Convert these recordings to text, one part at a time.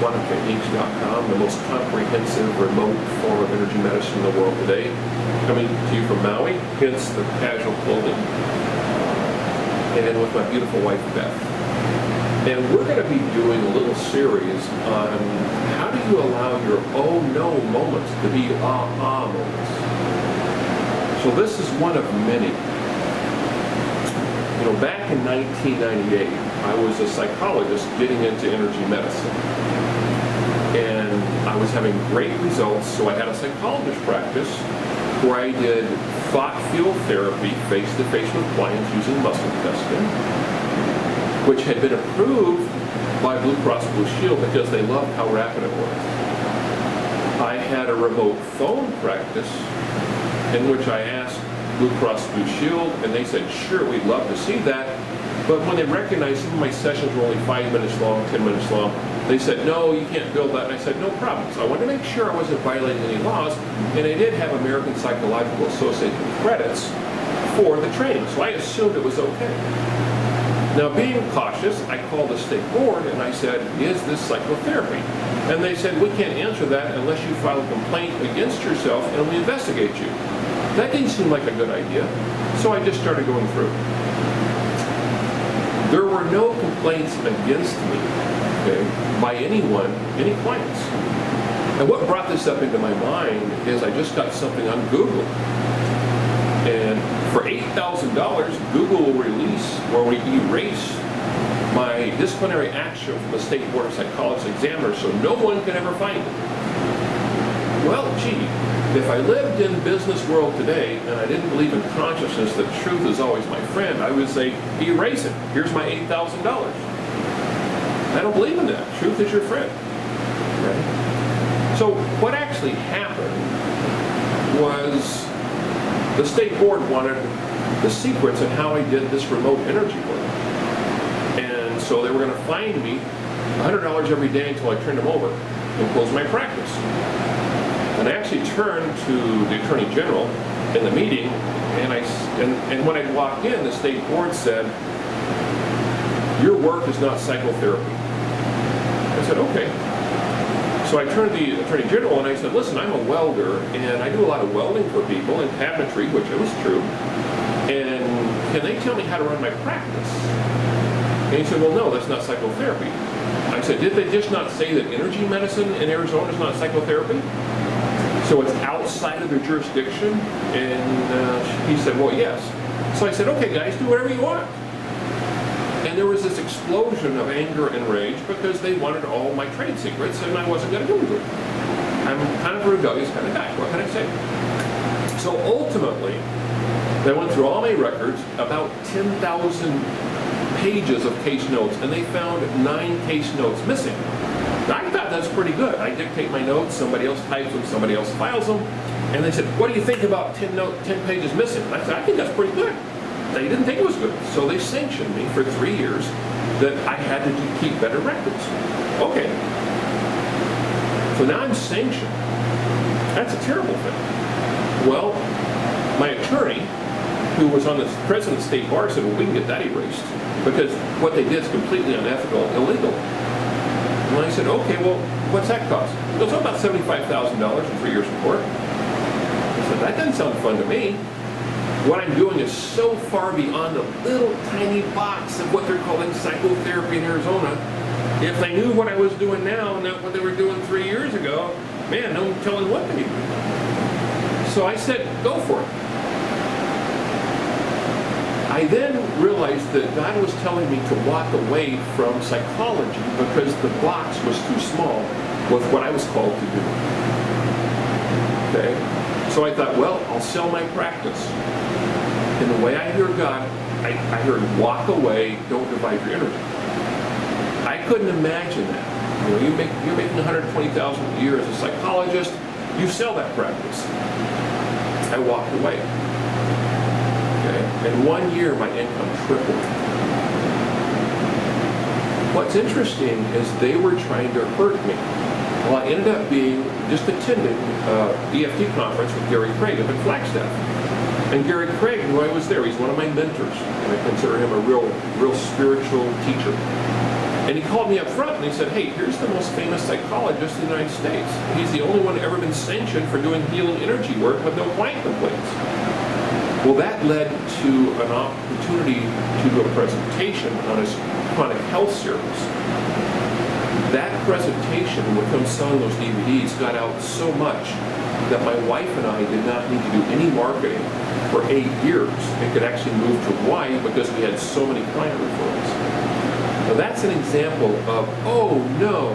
quantumtechniques.com, the most comprehensive remote form of energy medicine in the world today. Coming to you from Maui, hence the casual clothing, and with my beautiful wife, Beth. And we're going to be doing a little series on how do you allow your oh no moments to be ah moments. So this is one of many. You know, back in 1998, I was a psychologist getting into energy medicine. And I was having great results, so I had a psychologist practice where I did thought field therapy face-to-face with clients using muscle testing, which had been approved by Blue Cross Blue Shield because they loved how rapid it was. I had a remote phone practice in which I asked Blue Cross Blue Shield, and they said, sure, we'd love to see that. But when they recognized some of my sessions were only 5 minutes long, 10 minutes long, they said, no, you can't bill that. And I said, no problem. So I wanted to make sure I wasn't violating any laws, and I did have American Psychological Association credits for the training, so I assumed it was okay. Now, being cautious, I called the state board and I said, is this psychotherapy? And they said, we can't answer that unless you file a complaint against yourself and we investigate you. That didn't seem like a good idea, so I just started going through. There were no complaints against me, okay, by anyone, any clients. And what brought this up into my mind is I just got something on Google. And for $8,000, Google will release or we erase my disciplinary action from the State Board of Psychology examiner so no one can ever find it. Well, gee, if I lived in business world today and I didn't believe in consciousness that truth is always my friend, I would say, erase it. Here's my $8,000. I don't believe in that. Truth is your friend. Right? So what actually happened was the state board wanted the secrets on how I did this remote energy work. And so they were going to fine me $100 every day until I turned them over and closed my practice. And I actually turned to the Attorney General in the meeting, and when I walked in, the state board said, your work is not psychotherapy. I said, okay. So I turned to the Attorney General and I said, listen, I'm a welder and I do a lot of welding for people and cabinetry, which it was true. And can they tell me how to run my practice? And he said, well, no, that's not psychotherapy. I said, did they just not say that energy medicine in Arizona is not psychotherapy? So it's outside of their jurisdiction? And he said, well, yes. So I said, okay, guys, do whatever you want. And there was this explosion of anger and rage because they wanted all my trade secrets and I wasn't going to do it. I'm kind of a rebellious kind of guy. What can I say? So ultimately, they went through all my records, about 10,000 pages of case notes, and they found 9 case notes missing. I thought that's pretty good. I dictate my notes, somebody else types them, somebody else files them, and they said, what do you think about 10 pages missing? And I said, I think that's pretty good. They didn't think it was good, so they sanctioned me for 3 years that I had to keep better records. Okay. So now I'm sanctioned. That's a terrible thing. Well, my attorney, who was on the president of the state bar, said, well, we can get that erased because what they did is completely unethical, illegal. And I said, okay, well, what's that cost? It goes, about $75,000 in 3 years of court. I said, that doesn't sound fun to me. What I'm doing is so far beyond the little tiny box of what they're calling psychotherapy in Arizona. If they knew what I was doing now and not what they were doing 3 years ago, man, no telling what they do. So I said, go for it. I then realized that God was telling me to walk away from psychology because the box was too small with what I was called to do. Okay? So I thought, well, I'll sell my practice. And the way I hear God, I heard, walk away, don't divide your energy. I couldn't imagine that. You know, you're making $120,000 a year as a psychologist, you sell that practice. I walked away. Okay? In 1 year, my income tripled. What's interesting is they were trying to hurt me. Well, I ended up just attending EFT conference with Gary Craig up in Flagstaff. And Gary Craig, who I was there, he's one of my mentors. And I consider him a real spiritual teacher. And he called me up front and he said, hey, here's the most famous psychologist in the United States. He's the only one ever been sanctioned for doing healing energy work with no client complaints. Well, that led to an opportunity to do a presentation on his chronic health series. That presentation, with him selling those DVDs, got out so much that my wife and I did not need to do any marketing for 8 years and could actually move to Hawaii because we had so many client referrals. Now that's an example of, oh no,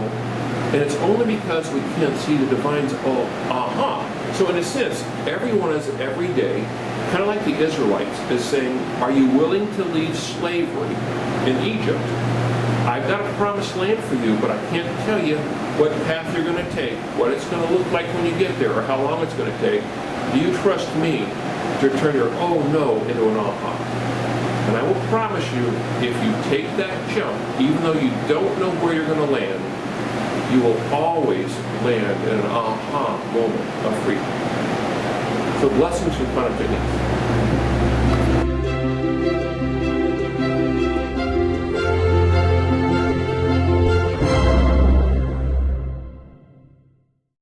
and it's only because we can't see the divine's, oh, aha. So in a sense, everyone is every day, kind of like the Israelites, is saying, are you willing to leave slavery in Egypt? I've got a promised land for you, but I can't tell you what path you're going to take, what it's going to look like when you get there, or how long it's going to take. Do you trust me to turn your oh no into an aha? And I will promise you, if you take that jump, even though you don't know where you're going to land, you will always land in an aha moment of freedom. So blessings from Quantum Fitness.